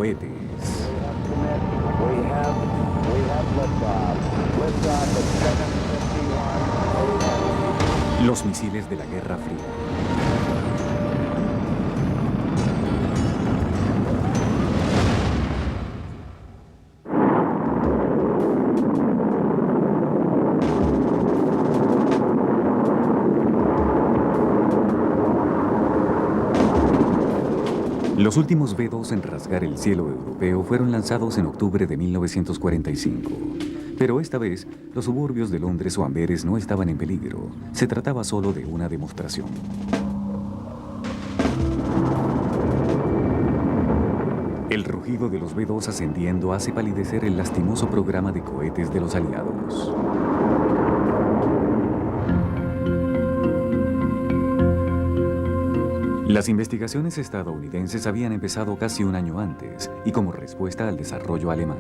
cohetes. We have liftoff. Liftoff at 7:51 a.m. Los misiles de la Guerra Fría. Los últimos V2 en rasgar el cielo europeo fueron lanzados en octubre de 1945. Pero esta vez, los suburbios de Londres o Amberes no estaban en peligro. Se trataba solo de una demostración. El rugido de los V2 ascendiendo hace palidecer el lastimoso programa de cohetes de los aliados. Las investigaciones estadounidenses habían empezado casi un año antes y como respuesta al desarrollo alemán.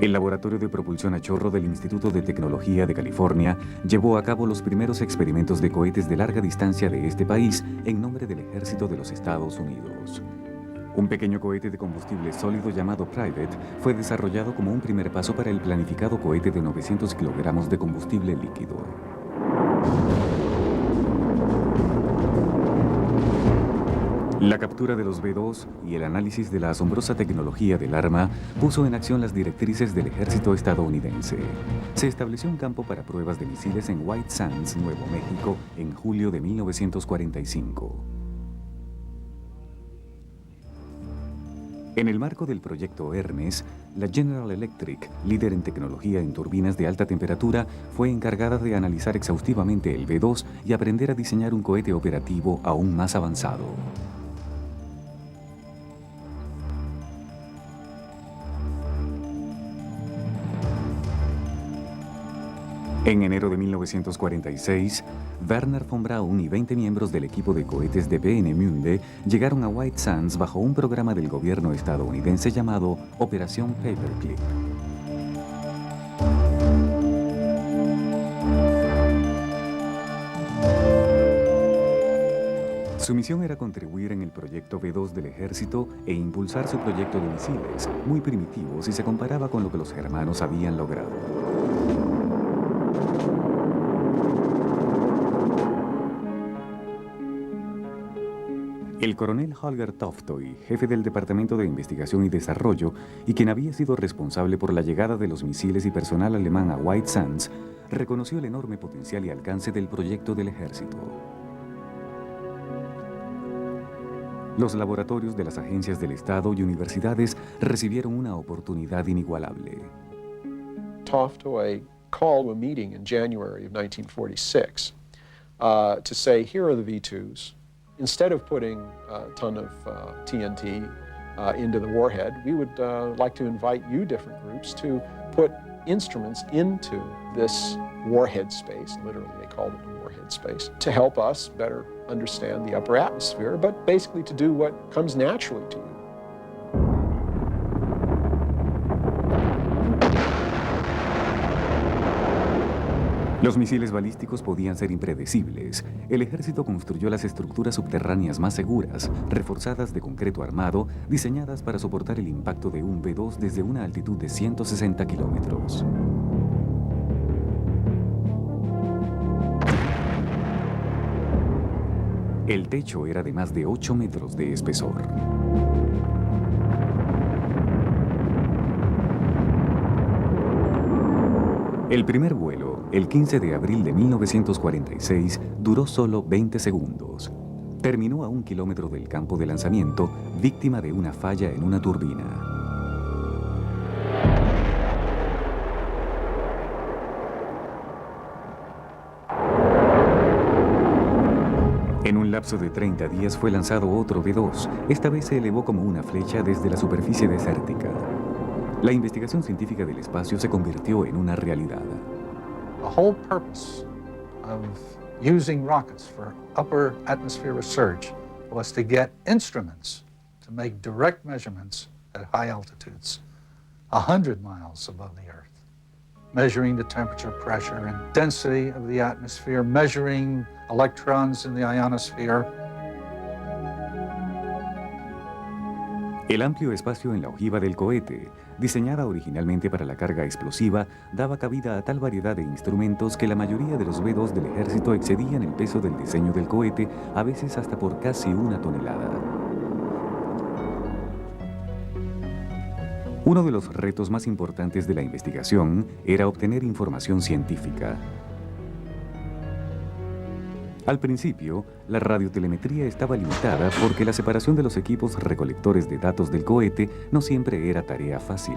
El Laboratorio de Propulsión a Chorro del Instituto de Tecnología de California llevó a cabo los primeros experimentos de cohetes de larga distancia de este país en nombre del Ejército de los Estados Unidos. Un pequeño cohete de combustible sólido llamado Private fue desarrollado como un primer paso para el planificado cohete de 900 kilogramos de combustible líquido. La captura de los V2 y el análisis de la asombrosa tecnología del arma puso en acción las directrices del ejército estadounidense. Se estableció un campo para pruebas de misiles en White Sands, Nuevo México, en julio de 1945. En el marco del proyecto Hermes, la General Electric, líder en tecnología en turbinas de alta temperatura, fue encargada de analizar exhaustivamente el V2 y aprender a diseñar un cohete operativo aún más avanzado. En enero de 1946, Werner von Braun y 20 miembros del equipo de cohetes de Peenemünde llegaron a White Sands bajo un programa del gobierno estadounidense llamado Operación Paperclip. Su misión era contribuir en el proyecto V2 del ejército e impulsar su proyecto de misiles, muy primitivo si se comparaba con lo que los germanos habían logrado. El coronel Holger Toftoy, jefe del Departamento de Investigación y Desarrollo, y quien había sido responsable por la llegada de los misiles y personal alemán a White Sands, reconoció el enorme potencial y alcance del proyecto del ejército. Los laboratorios de las agencias del Estado y universidades recibieron una oportunidad inigualable. Toftoy called a meeting in January of 1946 to say, here are the V2s. Instead of putting a ton of TNT into the warhead, we would like to invite you different groups to put instruments into this warhead space, literally they called it a warhead space, to help us better understand the upper atmosphere, but basically to do what comes naturally to you. Los misiles balísticos podían ser impredecibles. El ejército construyó las estructuras subterráneas más seguras, reforzadas de concreto armado, diseñadas para soportar el impacto de un V2 desde una altitud de 160 kilómetros. El techo era de más de 8 metros de espesor. El primer vuelo, el 15 de abril de 1946, duró solo 20 segundos. Terminó a 1 kilómetro del campo de lanzamiento, víctima de una falla en una turbina. En un lapso de 30 días fue lanzado otro V2. Esta vez se elevó como una flecha desde la superficie desértica. La investigación científica del espacio se convirtió en una realidad. The whole purpose of using rockets for upper atmosphere research was to get instruments to make direct measurements at high altitudes, 100 miles above the Earth, measuring the temperature, pressure, and density of the atmosphere, measuring electrons in the ionosphere. El amplio espacio en la ojiva del cohete, diseñada originalmente para la carga explosiva, daba cabida a tal variedad de instrumentos que la mayoría de los B-2 del ejército excedían el peso del diseño del cohete, a veces hasta por casi 1 tonelada. Uno de los retos más importantes de la investigación era obtener información científica. Al principio, la radiotelemetría estaba limitada porque la separación de los equipos recolectores de datos del cohete no siempre era tarea fácil.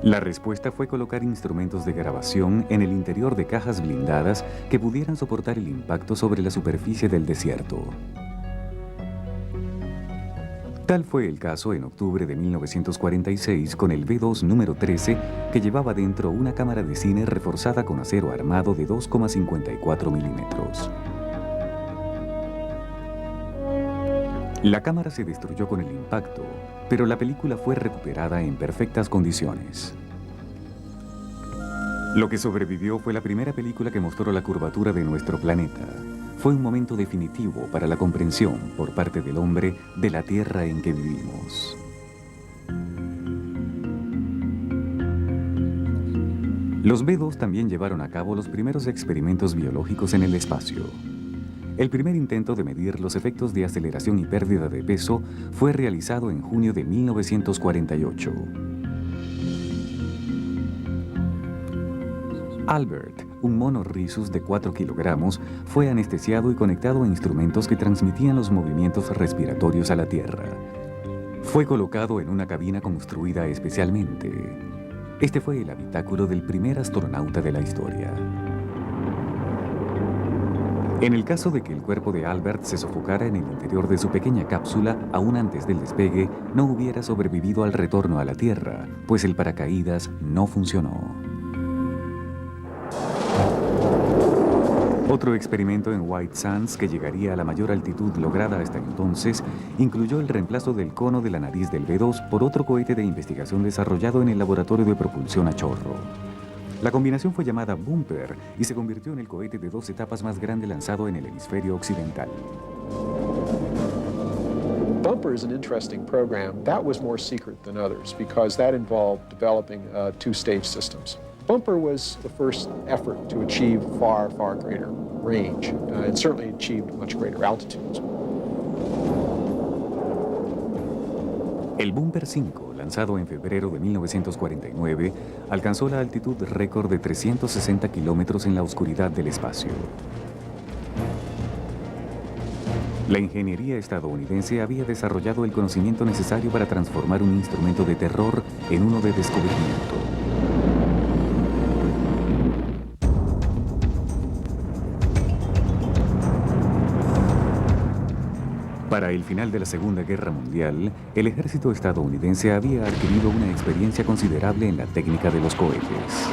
La respuesta fue colocar instrumentos de grabación en el interior de cajas blindadas que pudieran soportar el impacto sobre la superficie del desierto. Tal fue el caso en octubre de 1946 con el B-2 número 13, que llevaba dentro una cámara de cine reforzada con acero armado de 2,54 milímetros. La cámara se destruyó con el impacto, pero la película fue recuperada en perfectas condiciones. Lo que sobrevivió fue la primera película que mostró la curvatura de nuestro planeta. Fue un momento definitivo para la comprensión por parte del hombre de la Tierra en que vivimos. Los B-2 también llevaron a cabo los primeros experimentos biológicos en el espacio. El primer intento de medir los efectos de aceleración y pérdida de peso fue realizado en junio de 1948. Albert, un mono rhesus de 4 kilogramos, fue anestesiado y conectado a instrumentos que transmitían los movimientos respiratorios a la Tierra. Fue colocado en una cabina construida especialmente. Este fue el habitáculo del primer astronauta de la historia. En el caso de que el cuerpo de Albert se sofocara en el interior de su pequeña cápsula, aún antes del despegue, no hubiera sobrevivido al retorno a la Tierra, pues el paracaídas no funcionó. Otro experimento en White Sands, que llegaría a la mayor altitud lograda hasta entonces, incluyó el reemplazo del cono de la nariz del B-2 por otro cohete de investigación desarrollado en el laboratorio de propulsión a chorro. La combinación fue llamada Bumper y se convirtió en el cohete de 2 etapas más grande lanzado en el hemisferio occidental. Bumper is an interesting program. That was more secret than others because that involved developing 2-stage systems. Bumper was the first effort to achieve far, far greater range and certainly achieved much greater altitudes. El Bumper 5, lanzado en febrero de 1949, alcanzó la altitud récord de 360 kilómetros en la oscuridad del espacio. La ingeniería estadounidense había desarrollado el conocimiento necesario para transformar un instrumento de terror en uno de descubrimiento. Para el final de la Segunda Guerra Mundial, el ejército estadounidense había adquirido una experiencia considerable en la técnica de los cohetes.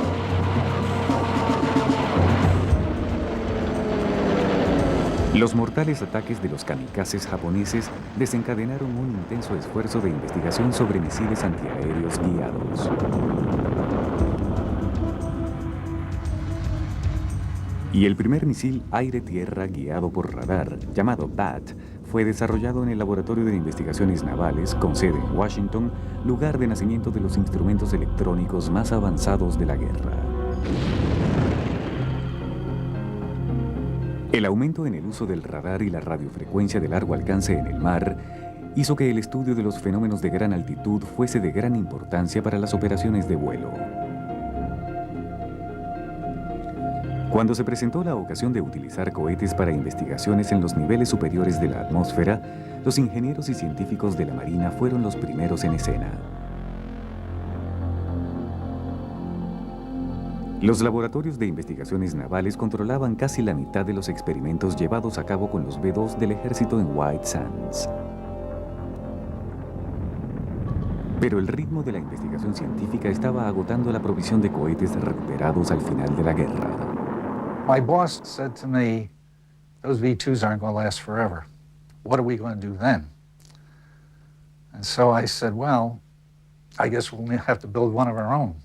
Los mortales ataques de los kamikazes japoneses desencadenaron un intenso esfuerzo de investigación sobre misiles antiaéreos guiados. Y el primer misil aire-tierra guiado por radar, llamado BAT, fue desarrollado en el Laboratorio de Investigaciones Navales, con sede en Washington, lugar de nacimiento de los instrumentos electrónicos más avanzados de la guerra. El aumento en el uso del radar y la radiofrecuencia de largo alcance en el mar hizo que el estudio de los fenómenos de gran altitud fuese de gran importancia para las operaciones de vuelo. Cuando se presentó la ocasión de utilizar cohetes para investigaciones en los niveles superiores de la atmósfera, los ingenieros y científicos de la Marina fueron los primeros en escena. Los laboratorios de investigaciones navales controlaban casi la mitad de los experimentos llevados a cabo con los B-2 del ejército en White Sands. Pero el ritmo de la investigación científica estaba agotando la provisión de cohetes recuperados al final de la guerra. My boss said to me, those V-2s aren't going to last forever. What are we going to do then? And so I said, well, I guess we'll have to build one of our own.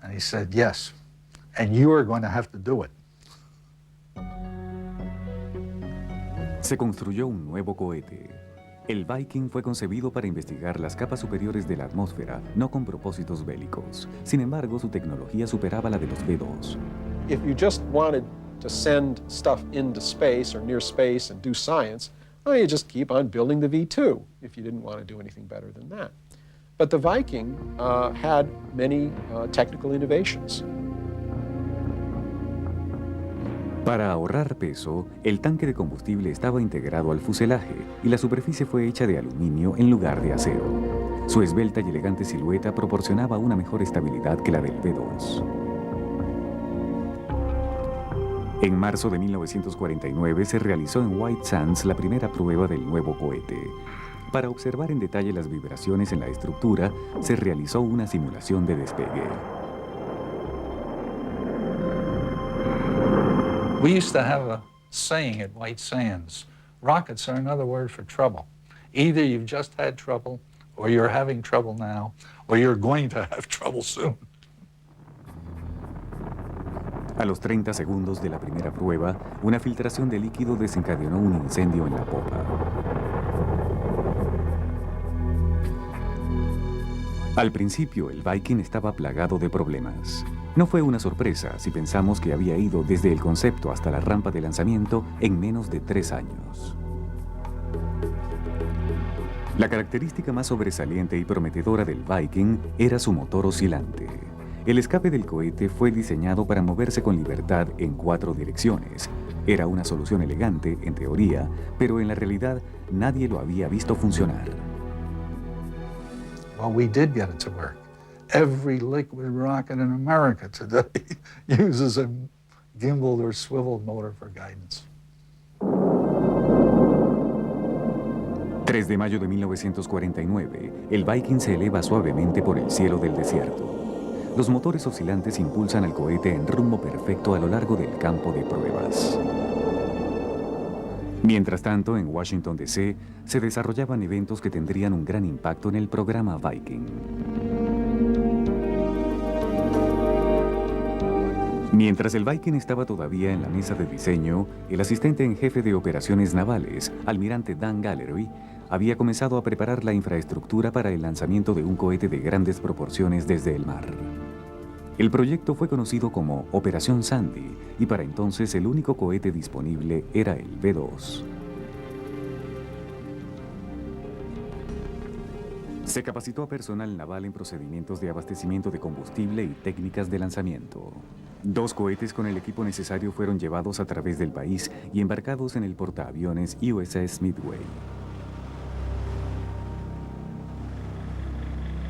And he said, yes, and you are going to have to do it. Se construyó un nuevo cohete. El Viking fue concebido para investigar las capas superiores de la atmósfera, no con propósitos bélicos. Sin embargo, su tecnología superaba la de los V2. If you just wanted to send stuff into space or near space and do science, well, you just keep on building the V2 if you didn't want to do anything better than that. But the Viking had many technical innovations. Para ahorrar peso, el tanque de combustible estaba integrado al fuselaje y la superficie fue hecha de aluminio en lugar de acero. Su esbelta y elegante silueta proporcionaba una mejor estabilidad que la del V2. En marzo de 1949 se realizó en White Sands la primera prueba del nuevo cohete. Para observar en detalle las vibraciones en la estructura, se realizó una simulación de despegue. We used to have a saying at White Sands, rockets are another word for trouble. Either you've just had trouble, or you're having trouble now, or you're going to have trouble soon. A los 30 segundos de la primera prueba, una filtración de líquido desencadenó un incendio en la popa. Al principio, el Viking estaba plagado de problemas. No fue una sorpresa si pensamos que había ido desde el concepto hasta la rampa de lanzamiento en menos de 3 años. La característica más sobresaliente y prometedora del Viking era su motor oscilante. El escape del cohete fue diseñado para moverse con libertad en 4 direcciones. Era una solución elegante, en teoría, pero en la realidad nadie lo había visto funcionar. Well, we did get it to work. Every liquid rocket in America today uses a gimbaled or swiveled motor for guidance. 3 de mayo de 1949, el Viking se eleva suavemente por el cielo del desierto. Los motores oscilantes impulsan al cohete en rumbo perfecto a lo largo del campo de pruebas. Mientras tanto, en Washington, D.C., se desarrollaban eventos que tendrían un gran impacto en el programa Viking. Mientras el Viking estaba todavía en la mesa de diseño, el asistente en jefe de operaciones navales, almirante Dan Gallery, había comenzado a preparar la infraestructura para el lanzamiento de un cohete de grandes proporciones desde el mar. El proyecto fue conocido como Operación Sandy y para entonces el único cohete disponible era el V2. Se capacitó a personal naval en procedimientos de abastecimiento de combustible y técnicas de lanzamiento. 2 cohetes con el equipo necesario fueron llevados a través del país y embarcados en el portaaviones USS Midway.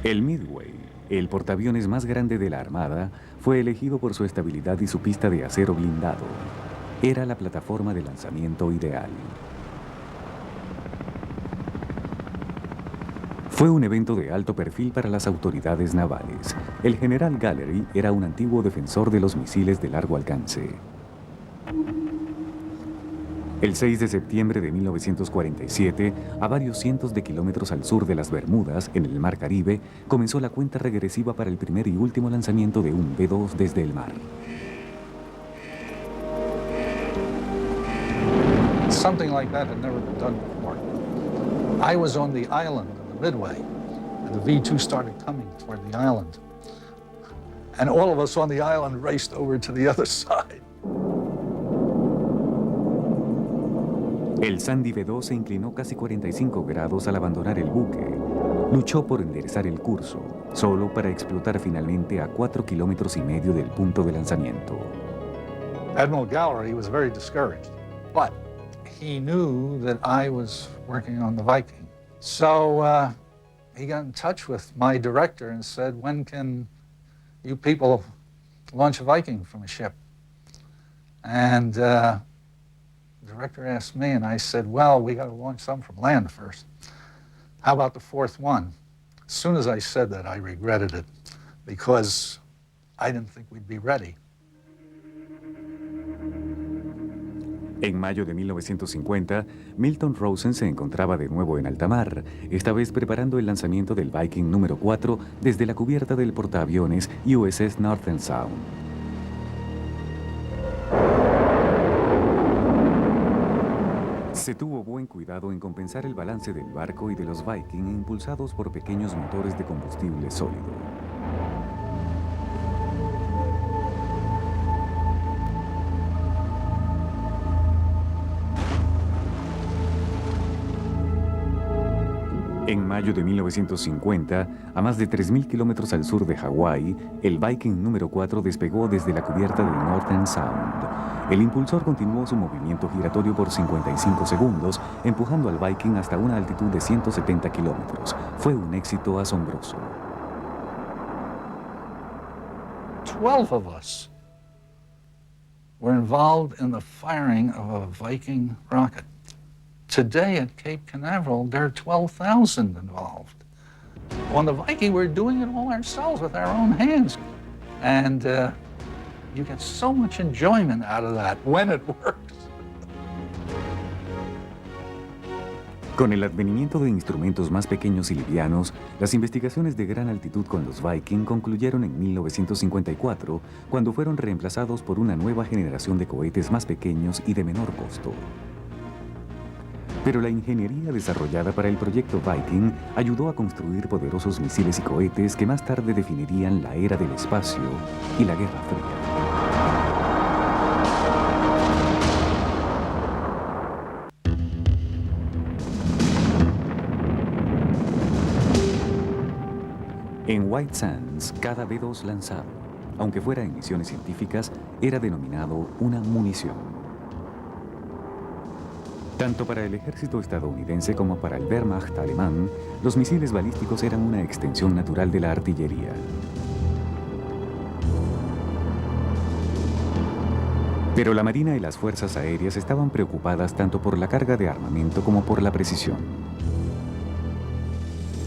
El Midway, el portaaviones más grande de la Armada, fue elegido por su estabilidad y su pista de acero blindado. Era la plataforma de lanzamiento ideal. Fue un evento de alto perfil para las autoridades navales. El general Gallery era un antiguo defensor de los misiles de largo alcance. El 6 de septiembre de 1947, a varios cientos de kilómetros al sur de las Bermudas, en el Mar Caribe, comenzó la cuenta regresiva para el primer y último lanzamiento de un V2 desde el mar. Something like that had never been done before. I was on the island of the Midway, and the V2 started coming toward the island. And all of us on the island raced over to the other side. El Sandy V2 se inclinó casi 45 grados al abandonar el buque. Luchó por enderezar el curso, solo para explotar finalmente a 4,5 kilómetros del punto de lanzamiento. Admiral Gallery was very discouraged, but he knew that I was working on the Viking. So he got in touch with my director and said, when can you people launch a Viking from a ship? And the director asked me, and I said, well, we got to launch some from land first. How about the 4th one? As soon as I said that, I regretted it because I didn't think we'd be ready. En mayo de 1950, Milton Rosen se encontraba de nuevo en alta mar, esta vez preparando el lanzamiento del Viking número 4 desde la cubierta del portaaviones USS Northern Sound. Se tuvo buen cuidado en compensar el balance del barco y de los Viking impulsados por pequeños motores de combustible sólido. En mayo de 1950, a más de 3.000 kilómetros al sur de Hawái, el Viking número 4 despegó desde la cubierta del Northern Sound. El impulsor continuó su movimiento giratorio por 55 segundos, empujando al Viking hasta una altitud de 170 kilómetros. Fue un éxito asombroso. 12 of us were involved in the firing of a Viking rocket. Today at Cape Canaveral, there are 12,000 involved. On the Viking, we're doing it all ourselves with our own hands. And you get so much enjoyment out of that when it works. Con el advenimiento de instrumentos más pequeños y livianos, las investigaciones de gran altitud con los Viking concluyeron en 1954, cuando fueron reemplazados por una nueva generación de cohetes más pequeños y de menor costo. Pero la ingeniería desarrollada para el proyecto Viking ayudó a construir poderosos misiles y cohetes que más tarde definirían la era del espacio y la Guerra Fría. En White Sands, cada B-2 lanzado, aunque fuera en misiones científicas, era denominado una munición. Tanto para el ejército estadounidense como para el Wehrmacht alemán, los misiles balísticos eran una extensión natural de la artillería. Pero la Marina y las Fuerzas Aéreas estaban preocupadas tanto por la carga de armamento como por la precisión.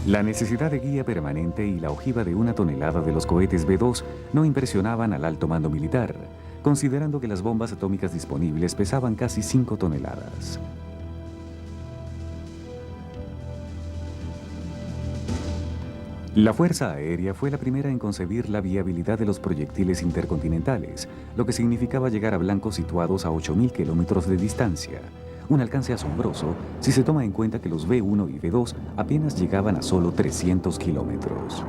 La necesidad de guía permanente y la ojiva de 1 tonelada de los cohetes B-2 no impresionaban al alto mando militar, considerando que las bombas atómicas disponibles pesaban casi 5 toneladas. La Fuerza Aérea fue la primera en concebir la viabilidad de los proyectiles intercontinentales, lo que significaba llegar a blancos situados a 8.000 kilómetros de distancia. Un alcance asombroso si se toma en cuenta que los B-1 y B-2 apenas llegaban a solo 300 kilómetros.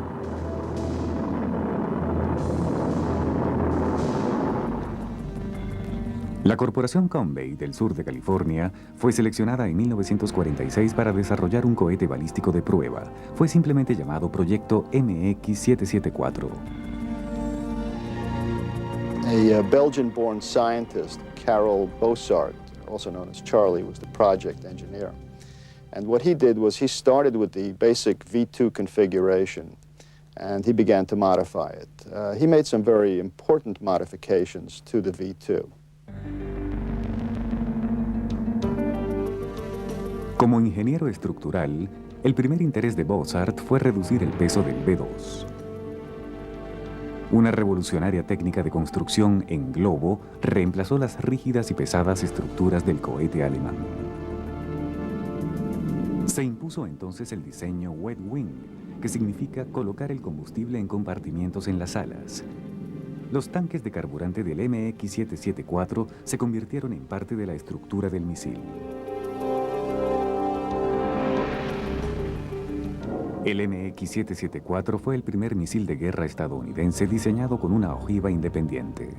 La corporación Conway del sur de California fue seleccionada en 1946 para desarrollar un cohete balístico de prueba. Fue simplemente llamado Proyecto MX-774. A Belgian-born scientist, Karel Bossart, also known as Charlie, was the project engineer. And what he did was he started with the basic V2 configuration, and he began to modify it. He made some very important modifications to the V2. Como ingeniero estructural, el primer interés de Bossart fue reducir el peso del B-2. Una revolucionaria técnica de construcción en globo reemplazó las rígidas y pesadas estructuras del cohete alemán. Se impuso entonces el diseño wet wing, que significa colocar el combustible en compartimientos en las alas. Los tanques de carburante del MX-774 se convirtieron en parte de la estructura del misil. El MX-774 fue el primer misil de guerra estadounidense diseñado con una ojiva independiente.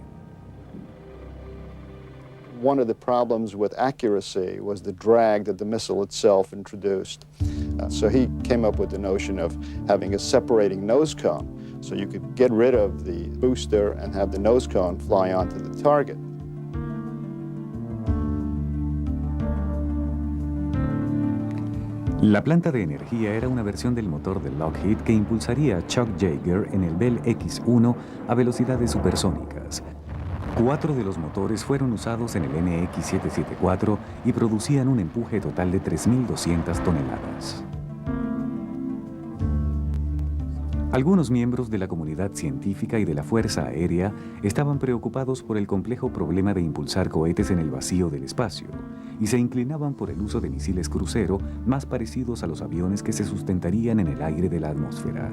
One of the problems with accuracy was the drag that the missile itself introduced. So he came up with the notion of having a separating nose cone, so you could get rid of the booster and have the nose cone fly onto the target. La planta de energía era una versión del motor de Lockheed que impulsaría a Chuck Yeager en el Bell X-1 a velocidades supersónicas. 4 de los motores fueron usados en el MX-774 y producían un empuje total de 3.200 toneladas. Algunos miembros de la comunidad científica y de la Fuerza Aérea estaban preocupados por el complejo problema de impulsar cohetes en el vacío del espacio y se inclinaban por el uso de misiles crucero más parecidos a los aviones que se sustentarían en el aire de la atmósfera.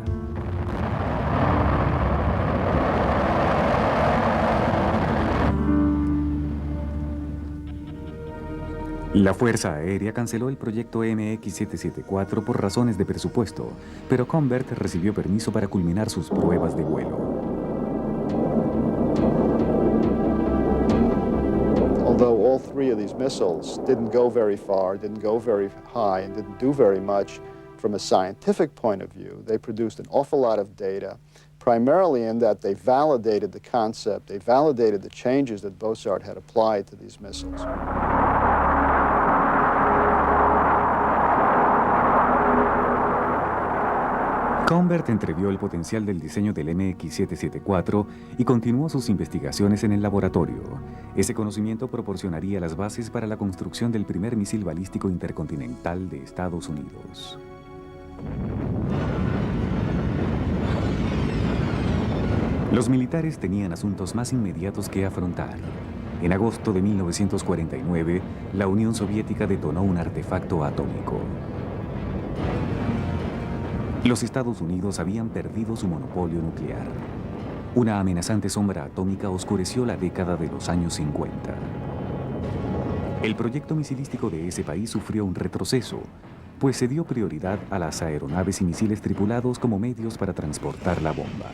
La Fuerza Aérea canceló el proyecto MX-774 por razones de presupuesto, pero Convert recibió permiso para culminar sus pruebas de vuelo. Although all three of these missiles didn't go very far, didn't go very high, and didn't do very much from a scientific point of view, they produced an awful lot of data, primarily in that they validated the concept, they validated the changes that Bossart had applied to these missiles. Convert entrevió el potencial del diseño del MX-774 y continuó sus investigaciones en el laboratorio. Ese conocimiento proporcionaría las bases para la construcción del primer misil balístico intercontinental de Estados Unidos. Los militares tenían asuntos más inmediatos que afrontar. En agosto de 1949, la Unión Soviética detonó un artefacto atómico. Los Estados Unidos habían perdido su monopolio nuclear. Una amenazante sombra atómica oscureció la década de los años 50. El proyecto misilístico de ese país sufrió un retroceso, pues se dio prioridad a las aeronaves y misiles tripulados como medios para transportar la bomba.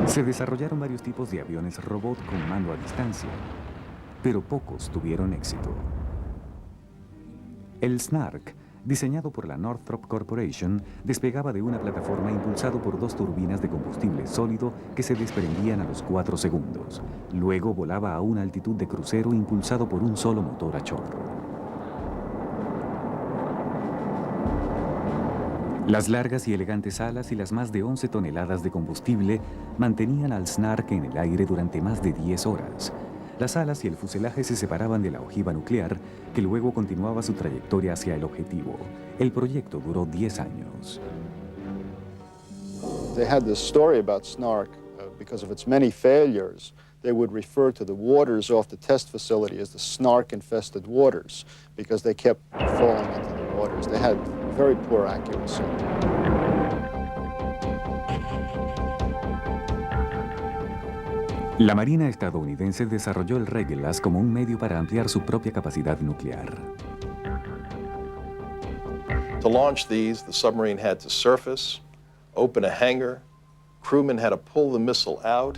Se desarrollaron varios tipos de aviones robot con mando a distancia, pero pocos tuvieron éxito. El Snark, diseñado por la Northrop Corporation, despegaba de una plataforma impulsado por dos turbinas de combustible sólido que se desprendían a los 4 segundos. Luego volaba a una altitud de crucero impulsado por un solo motor a chorro. Las largas y elegantes alas y las más de 11 toneladas de combustible mantenían al Snark en el aire durante más de 10 horas. Las alas y el fuselaje se separaban de la ojiva nuclear, que luego continuaba su trayectoria hacia el objetivo. El proyecto duró 10 años. They had this story about Snark because of its many failures. They would refer to the waters off the test facility as the snark-infested waters because they kept falling into the waters. They had very poor accuracy. La Marina estadounidense desarrolló el Regulus como un medio para ampliar su propia capacidad nuclear. To launch these, the submarine had to surface, open a hangar, crewmen had to pull the missile out,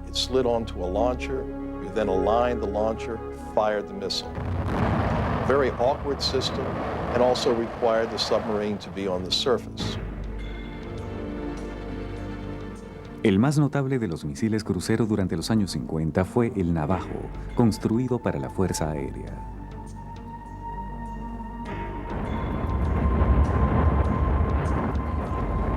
it slid onto a launcher, we then aligned the launcher, fired the missile. Very awkward system, and also required the submarine to be on the surface. El más notable de los misiles crucero durante los años 50 fue el Navajo, construido para la Fuerza Aérea.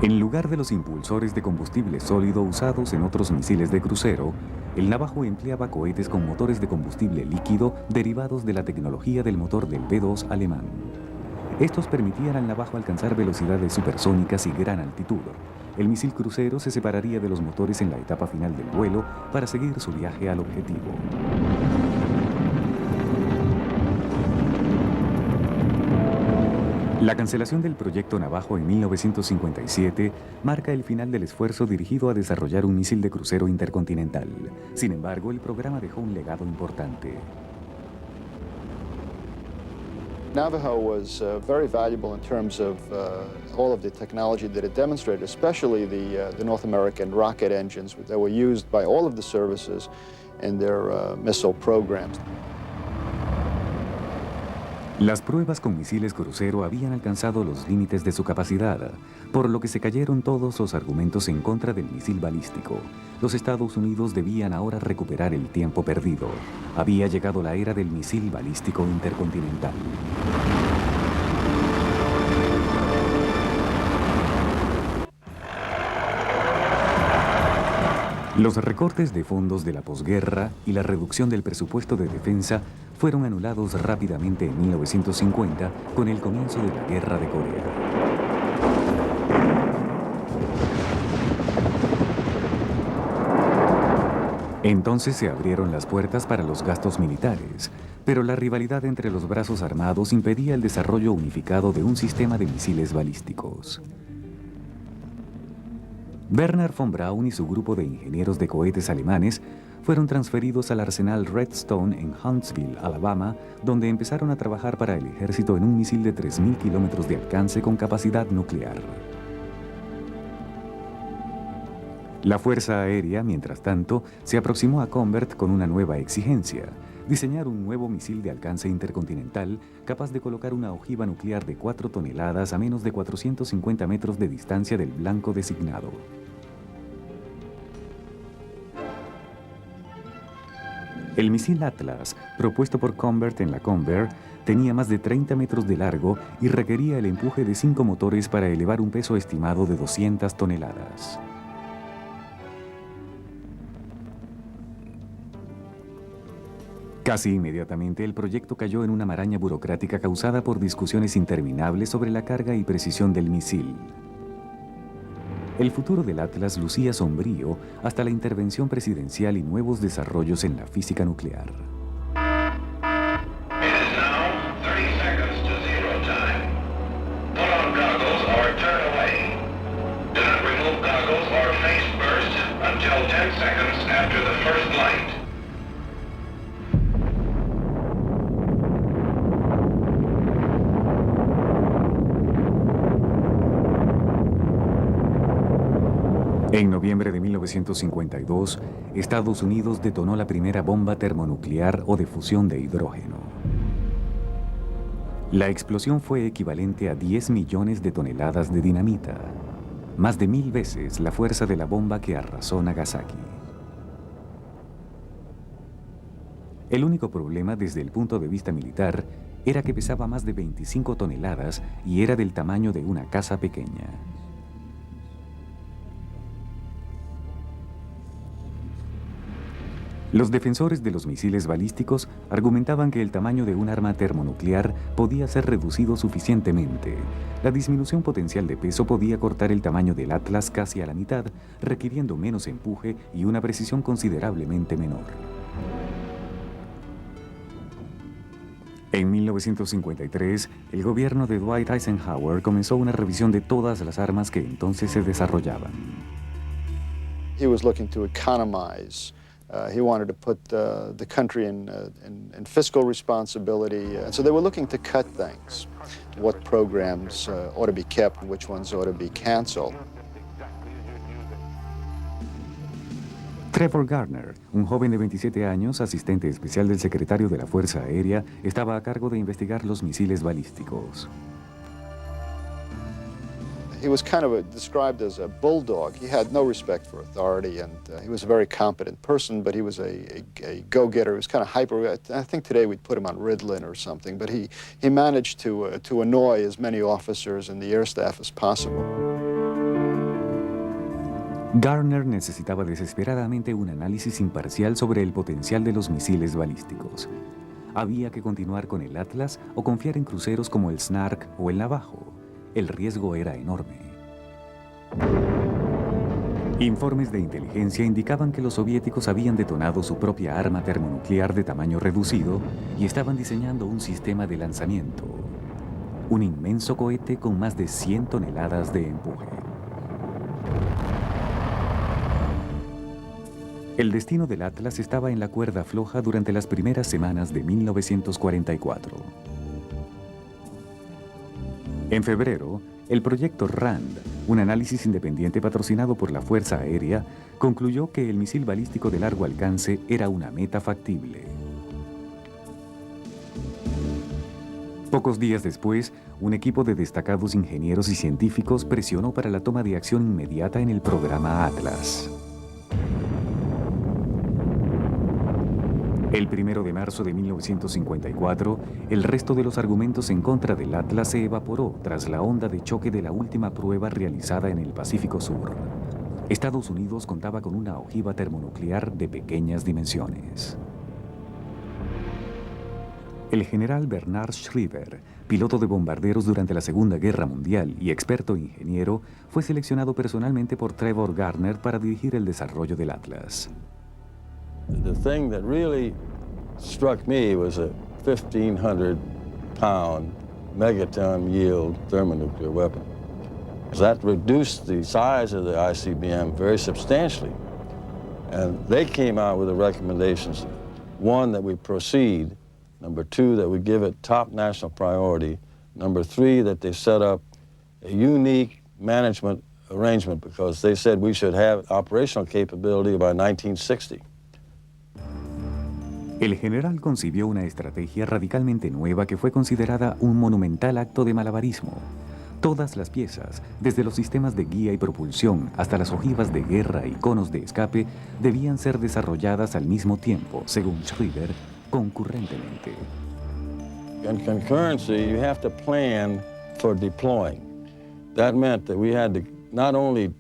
En lugar de los impulsores de combustible sólido usados en otros misiles de crucero, el Navajo empleaba cohetes con motores de combustible líquido derivados de la tecnología del motor del B-2 alemán. Estos permitían al Navajo alcanzar velocidades supersónicas y gran altitud. El misil crucero se separaría de los motores en la etapa final del vuelo para seguir su viaje al objetivo. La cancelación del proyecto Navajo en 1957 marca el final del esfuerzo dirigido a desarrollar un misil de crucero intercontinental. Sin embargo, el programa dejó un legado importante. Navajo was very valuable in terms of all of the technology that it demonstrated, especially the North American rocket engines that were used by all of the services in their missile programs. Las pruebas con misiles crucero habían alcanzado los límites de su capacidad, por lo que se cayeron todos los argumentos en contra del misil balístico. Los Estados Unidos debían ahora recuperar el tiempo perdido. Había llegado la era del misil balístico intercontinental. Los recortes de fondos de la posguerra y la reducción del presupuesto de defensa fueron anulados rápidamente en 1950 con el comienzo de la Guerra de Corea. Entonces se abrieron las puertas para los gastos militares, pero la rivalidad entre los brazos armados impedía el desarrollo unificado de un sistema de misiles balísticos. Werner von Braun y su grupo de ingenieros de cohetes alemanes fueron transferidos al arsenal Redstone en Huntsville, Alabama, donde empezaron a trabajar para el ejército en un misil de 3.000 kilómetros de alcance con capacidad nuclear. La Fuerza Aérea, mientras tanto, se aproximó a Convert con una nueva exigencia: diseñar un nuevo misil de alcance intercontinental capaz de colocar una ojiva nuclear de 4 toneladas a menos de 450 metros de distancia del blanco designado. El misil Atlas, propuesto por Convert en la Convair, tenía más de 30 metros de largo y requería el empuje de 5 motores para elevar un peso estimado de 200 toneladas. Casi inmediatamente el proyecto cayó en una maraña burocrática causada por discusiones interminables sobre la carga y precisión del misil. El futuro del Atlas lucía sombrío hasta la intervención presidencial y nuevos desarrollos en la física nuclear. En noviembre de 1952, Estados Unidos detonó la primera bomba termonuclear o de fusión de hidrógeno. La explosión fue equivalente a 10 millones de toneladas de dinamita, más de 1000 veces la fuerza de la bomba que arrasó Nagasaki. El único problema desde el punto de vista militar era que pesaba más de 25 toneladas y era del tamaño de una casa pequeña. Los defensores de los misiles balísticos argumentaban que el tamaño de un arma termonuclear podía ser reducido suficientemente. La disminución potencial de peso podía cortar el tamaño del Atlas casi a la mitad, requiriendo menos empuje y una precisión considerablemente menor. En 1953, el gobierno de Dwight Eisenhower comenzó una revisión de todas las armas que entonces se desarrollaban. He was looking to economize. He wanted to put the country in fiscal responsibility. So they were looking to cut things, what programs ought to be kept and which ones ought to be canceled. Trevor Gardner, un joven de 27 años, asistente especial del secretario de la Fuerza Aérea, estaba a cargo de investigar los misiles balísticos. He was kind of described as a bulldog. He had no respect for authority, and he was a very competent person, but he was a go-getter. He was kind of hyper. I think today we'd put him on Ritalin or something, but he managed to annoy as many officers in the air staff as possible. Gardner necesitaba desesperadamente un análisis imparcial sobre el potencial de los misiles balísticos. Había que continuar con el Atlas o confiar en cruceros como el Snark o el Navajo. El riesgo era enorme. Informes de inteligencia indicaban que los soviéticos habían detonado su propia arma termonuclear de tamaño reducido y estaban diseñando un sistema de lanzamiento. Un inmenso cohete con más de 100 toneladas de empuje. El destino del Atlas estaba en la cuerda floja durante las primeras semanas de 1944. En febrero, el proyecto RAND, un análisis independiente patrocinado por la Fuerza Aérea, concluyó que el misil balístico de largo alcance era una meta factible. Pocos días después, un equipo de destacados ingenieros y científicos presionó para la toma de acción inmediata en el programa Atlas. El 1 de marzo de 1954, el resto de los argumentos en contra del Atlas se evaporó tras la onda de choque de la última prueba realizada en el Pacífico Sur. Estados Unidos contaba con una ojiva termonuclear de pequeñas dimensiones. El general Bernard Schriever, piloto de bombarderos durante la Segunda Guerra Mundial y experto ingeniero, fue seleccionado personalmente por Trevor Gardner para dirigir el desarrollo del Atlas. The thing that really struck me was a 1,500-pound megaton yield thermonuclear weapon. That reduced the size of the ICBM very substantially. And they came out with the recommendations. One, that we proceed. Number two, that we give it top national priority. Number three, that they set up a unique management arrangement because they said we should have operational capability by 1960. El general concibió una estrategia radicalmente nueva que fue considerada un monumental acto de malabarismo. Todas las piezas, desde los sistemas de guía y propulsión hasta las ojivas de guerra y conos de escape, debían ser desarrolladas al mismo tiempo, según Schriever, concurrentemente. In concurrency, you have to plan for deploying. That meant that we had to not only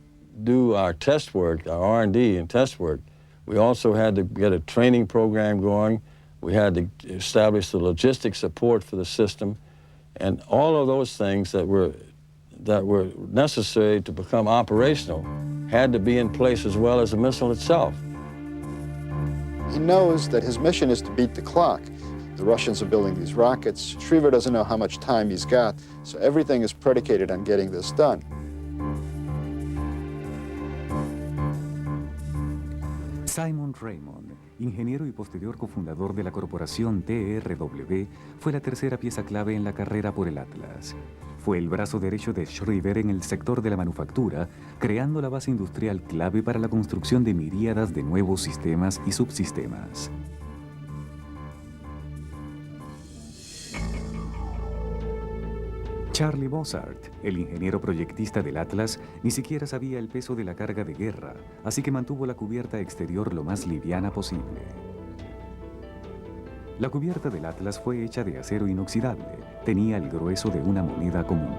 do our test work, our R&D and test work, we also had to get a training program going. We had to establish the logistic support for the system, and all of those things that were necessary to become operational had to be in place as well as the missile itself. He knows that his mission is to beat the clock. The Russians are building these rockets. Schriever doesn't know how much time he's got, so everything is predicated on getting this done. Simon Raymond, ingeniero y posterior cofundador de la corporación TRW, fue la tercera pieza clave en la carrera por el Atlas. Fue el brazo derecho de Schriever en el sector de la manufactura, creando la base industrial clave para la construcción de miríadas de nuevos sistemas y subsistemas. Charlie Bossart, el ingeniero proyectista del Atlas, ni siquiera sabía el peso de la carga de guerra, así que mantuvo la cubierta exterior lo más liviana posible. La cubierta del Atlas fue hecha de acero inoxidable, tenía el grueso de una moneda común.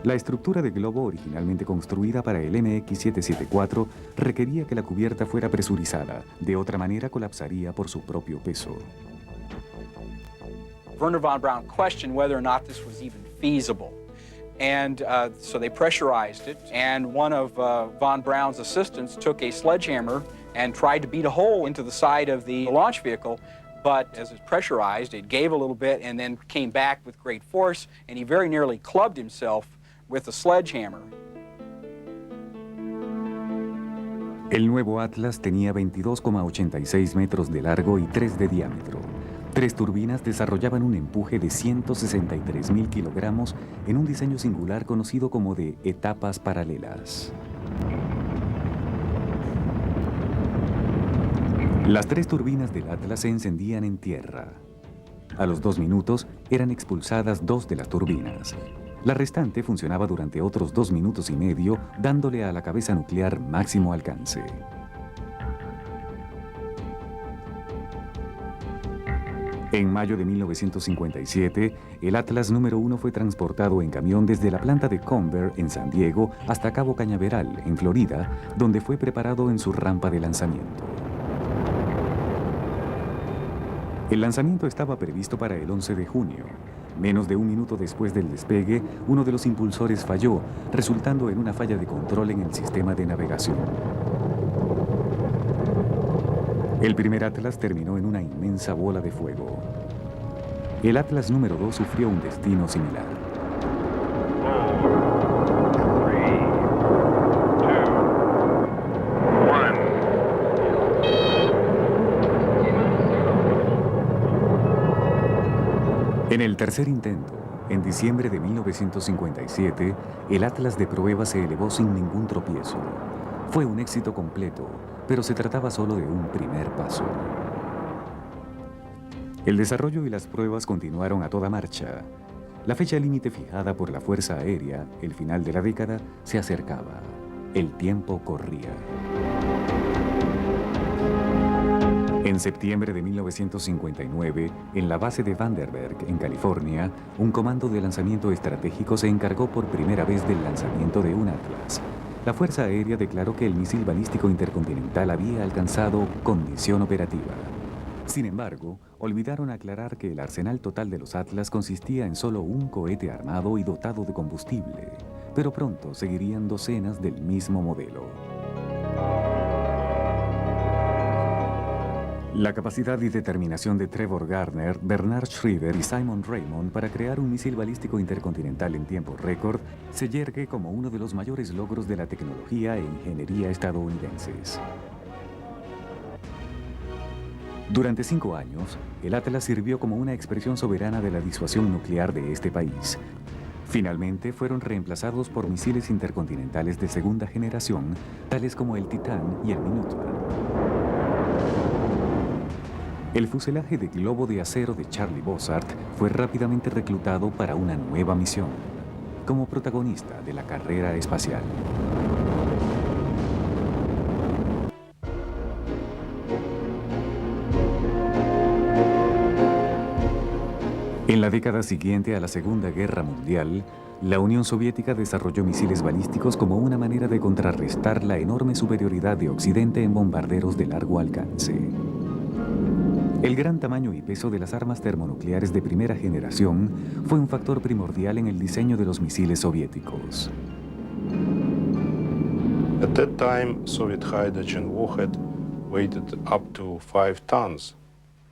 La estructura de globo originalmente construida para el MX-774 requería que la cubierta fuera presurizada, de otra manera colapsaría por su propio peso. Wernher von Braun questioned whether or not this was even feasible. And so they pressurized it, and one of von Braun's assistants took a sledgehammer and tried to beat a hole into the side of the launch vehicle, but as it's pressurized, it gave a little bit and then came back with great force, and he very nearly clubbed himself with the sledgehammer. El nuevo Atlas tenía 22,86 metros de largo y 3 de diámetro. 3 turbinas desarrollaban un empuje de 163.000 kilogramos en un diseño singular conocido como de etapas paralelas. Las 3 turbinas del Atlas se encendían en tierra. A los 2 minutos eran expulsadas 2 de las turbinas. La restante funcionaba durante otros 2 minutos y medio, dándole a la cabeza nuclear máximo alcance. En mayo de 1957, el Atlas número 1 fue transportado en camión desde la planta de Convair en San Diego hasta Cabo Cañaveral, en Florida, donde fue preparado en su rampa de lanzamiento. El lanzamiento estaba previsto para el 11 de junio. Menos de un minuto después del despegue, uno de los impulsores falló, resultando en una falla de control en el sistema de navegación. El primer Atlas terminó en una inmensa bola de fuego. El Atlas número 2 sufrió un destino similar. 4, 3, 2, 1. En el tercer intento, en diciembre de 1957, el Atlas de prueba se elevó sin ningún tropiezo. Fue un éxito completo, pero se trataba solo de un primer paso. El desarrollo y las pruebas continuaron a toda marcha. La fecha límite fijada por la Fuerza Aérea, el final de la década, se acercaba. El tiempo corría. En septiembre de 1959, en la base de Vandenberg, en California, un comando de lanzamiento estratégico se encargó por primera vez del lanzamiento de un Atlas. La Fuerza Aérea declaró que el misil balístico intercontinental había alcanzado condición operativa. Sin embargo, olvidaron aclarar que el arsenal total de los Atlas consistía en solo un cohete armado y dotado de combustible, pero pronto seguirían docenas del mismo modelo. La capacidad y determinación de Trevor Gardner, Bernard Schreiber y Simon Raymond para crear un misil balístico intercontinental en tiempo récord se yergue como uno de los mayores logros de la tecnología e ingeniería estadounidenses. Durante 5 años, el Atlas sirvió como una expresión soberana de la disuasión nuclear de este país. Finalmente fueron reemplazados por misiles intercontinentales de segunda generación, tales como el Titán y el Minuteman. El fuselaje de globo de acero de Charlie Bossart fue rápidamente reclutado para una nueva misión, como protagonista de la carrera espacial. En la década siguiente a la Segunda Guerra Mundial, la Unión Soviética desarrolló misiles balísticos como una manera de contrarrestar la enorme superioridad de Occidente en bombarderos de largo alcance. El gran tamaño y peso de las armas termonucleares de primera generación fue un factor primordial en el diseño de los misiles soviéticos. At that time, Soviet hydrogen warhead weighed up to 5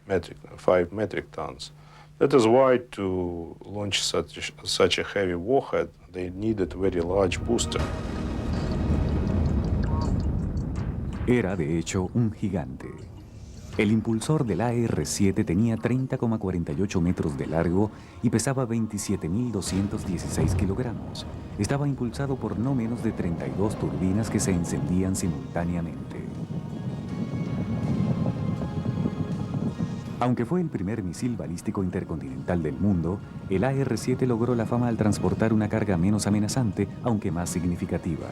metric tons. That is why to launch such a heavy warhead, they needed a very large booster. Era, de hecho, un gigante. El impulsor del AR-7 tenía 30,48 metros de largo y pesaba 27.216 kilogramos. Estaba impulsado por no menos de 32 turbinas que se encendían simultáneamente. Aunque fue el primer misil balístico intercontinental del mundo, el AR-7 logró la fama al transportar una carga menos amenazante, aunque más significativa.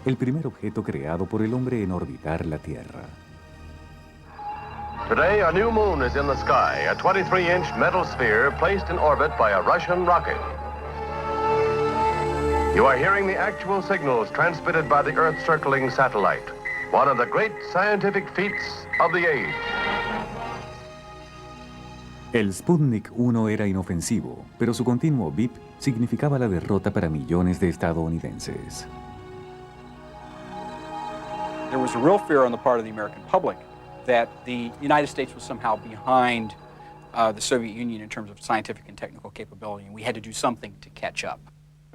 El primer objeto creado por el hombre en orbitar la Tierra. Today, a new moon is in the sky, a 23-inch metal sphere placed in orbit by a Russian rocket. You are hearing the actual signals transmitted by the Earth-circling satellite, one of the great scientific feats of the age. El Sputnik 1 era inofensivo, pero su continuo bip significaba la derrota para millones de estadounidenses. There was a real fear on the part of the American public that the United States was somehow behind the Soviet Union in terms of scientific and technical capability, and we had to do something to catch up.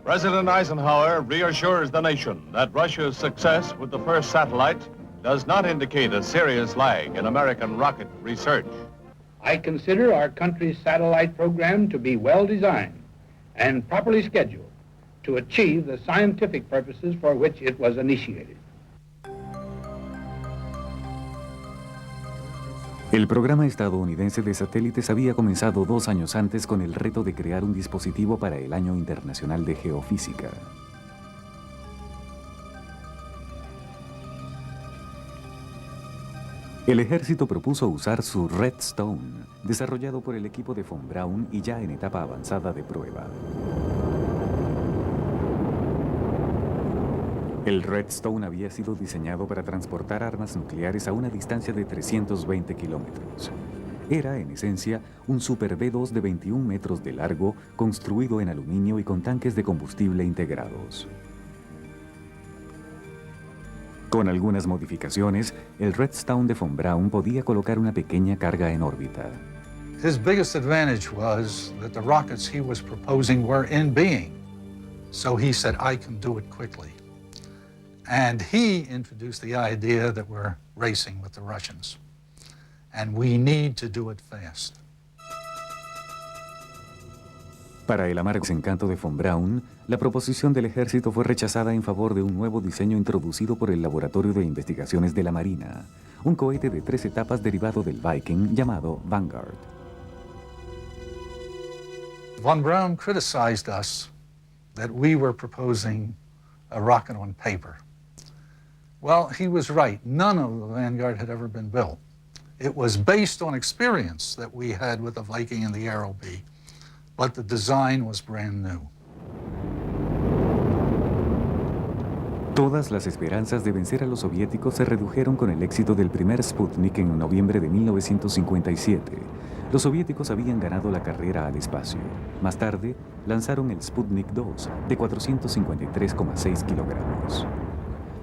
President Eisenhower reassures the nation that Russia's success with the first satellite does not indicate a serious lag in American rocket research. I consider our country's satellite program to be well designed and properly scheduled to achieve the scientific purposes for which it was initiated. El programa estadounidense de satélites había comenzado 2 años antes con el reto de crear un dispositivo para el Año Internacional de Geofísica. El ejército propuso usar su Redstone, desarrollado por el equipo de von Braun y ya en etapa avanzada de prueba. El Redstone había sido diseñado para transportar armas nucleares a una distancia de 320 kilómetros. Era, en esencia, un Super B2 de 21 metros de largo, construido en aluminio y con tanques de combustible integrados. Con algunas modificaciones, el Redstone de von Braun podía colocar una pequeña carga en órbita. His biggest advantage was that the rockets he was proposing were in being. So he said, I can do it quickly. And he introduced the idea that we're racing with the Russians. And we need to do it fast. Para el amargo desencanto de von Braun, la proposición del ejército fue rechazada en favor de un nuevo diseño introducido por el Laboratorio de Investigaciones de la Marina, un cohete de 3 etapas derivado del Viking llamado Vanguard. Von Braun criticized us that we were proposing a rocket on paper. Well, he was right. None of the Vanguard had ever been built. It was based on experience that we had with the Viking and the Arrow B, but the design was brand new. Todas las esperanzas de vencer a los soviéticos se redujeron con el éxito del primer Sputnik en noviembre de 1957. Los soviéticos habían ganado la carrera al espacio. Más tarde, lanzaron el Sputnik 2 de 453,6 kilogramos.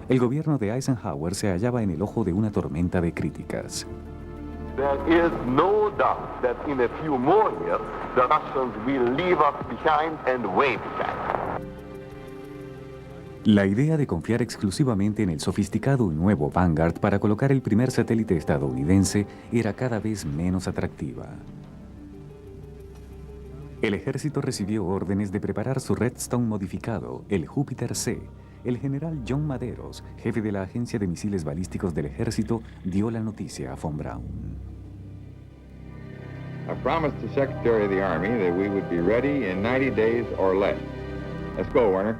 El gobierno de Eisenhower se hallaba en el ojo de una tormenta de críticas. There is no doubt that in a few more years, the Russians will leave us behind and way behind. La idea de confiar exclusivamente en el sofisticado y nuevo Vanguard para colocar el primer satélite estadounidense era cada vez menos atractiva. El ejército recibió órdenes de preparar su Redstone modificado, el Júpiter C. El general John Maderos, jefe de la Agencia de Misiles Balísticos del Ejército, dio la noticia a von Braun. I promised the Secretary of the Army that we would be ready in 90 days or less. Let's go, Werner.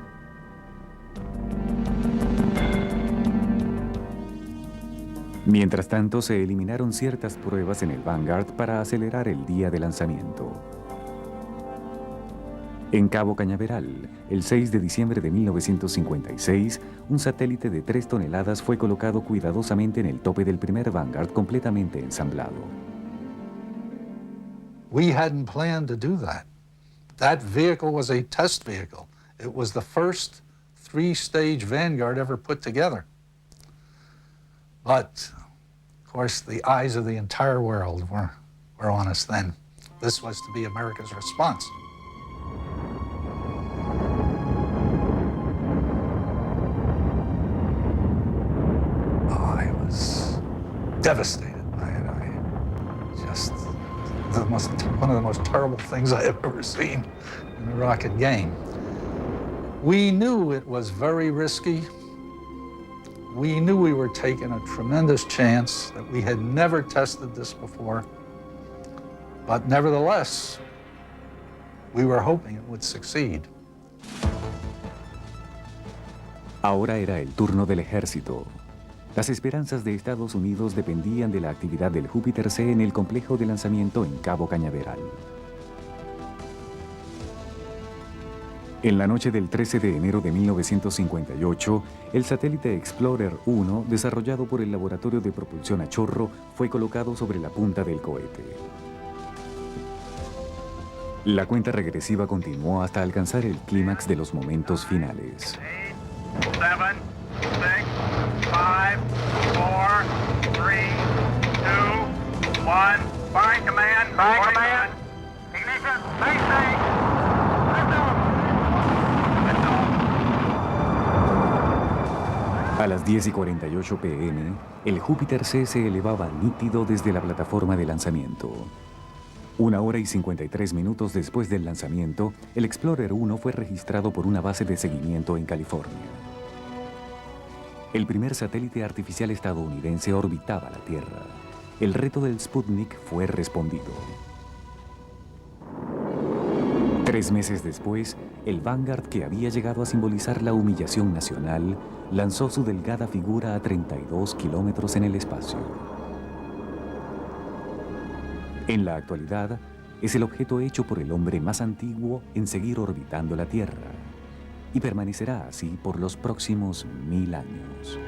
Mientras tanto, se eliminaron ciertas pruebas en el Vanguard para acelerar el día de lanzamiento. En Cabo Cañaveral, el 6 de diciembre de 1956, un satélite de 3 toneladas fue colocado cuidadosamente en el tope del primer Vanguard completamente ensamblado. We hadn't planned to do that. That vehicle was a test vehicle. It was the first 3-stage Vanguard ever put together. But, of course, the eyes of the entire world were on us then. This was to be America's response. I was devastated by it. One of the most terrible things I have ever seen in a rocket game. We knew it was very risky. We knew we were taking a tremendous chance, that we had never tested this before. But nevertheless, we were hoping it would succeed. Ahora era el turno del ejército. Las esperanzas de Estados Unidos dependían de la actividad del Júpiter C en el complejo de lanzamiento en Cabo Cañaveral. En la noche del 13 de enero de 1958, el satélite Explorer 1, desarrollado por el Laboratorio de Propulsión a Chorro, fue colocado sobre la punta del cohete. La cuenta regresiva continuó hasta alcanzar el clímax de los momentos finales. 7, 6, 5, 4, 3, 2, 1. Firing command. Firing command. Ignition. Space. A las 10:48 p.m., el Júpiter C se elevaba nítido desde la plataforma de lanzamiento. 1 hora y 53 minutos después del lanzamiento, el Explorer 1 fue registrado por una base de seguimiento en California. El primer satélite artificial estadounidense orbitaba la Tierra. El reto del Sputnik fue respondido. 3 meses después, el Vanguard, que había llegado a simbolizar la humillación nacional, lanzó su delgada figura a 32 kilómetros en el espacio. En la actualidad, es el objeto hecho por el hombre más antiguo en seguir orbitando la Tierra, y permanecerá así por los próximos 1000 años.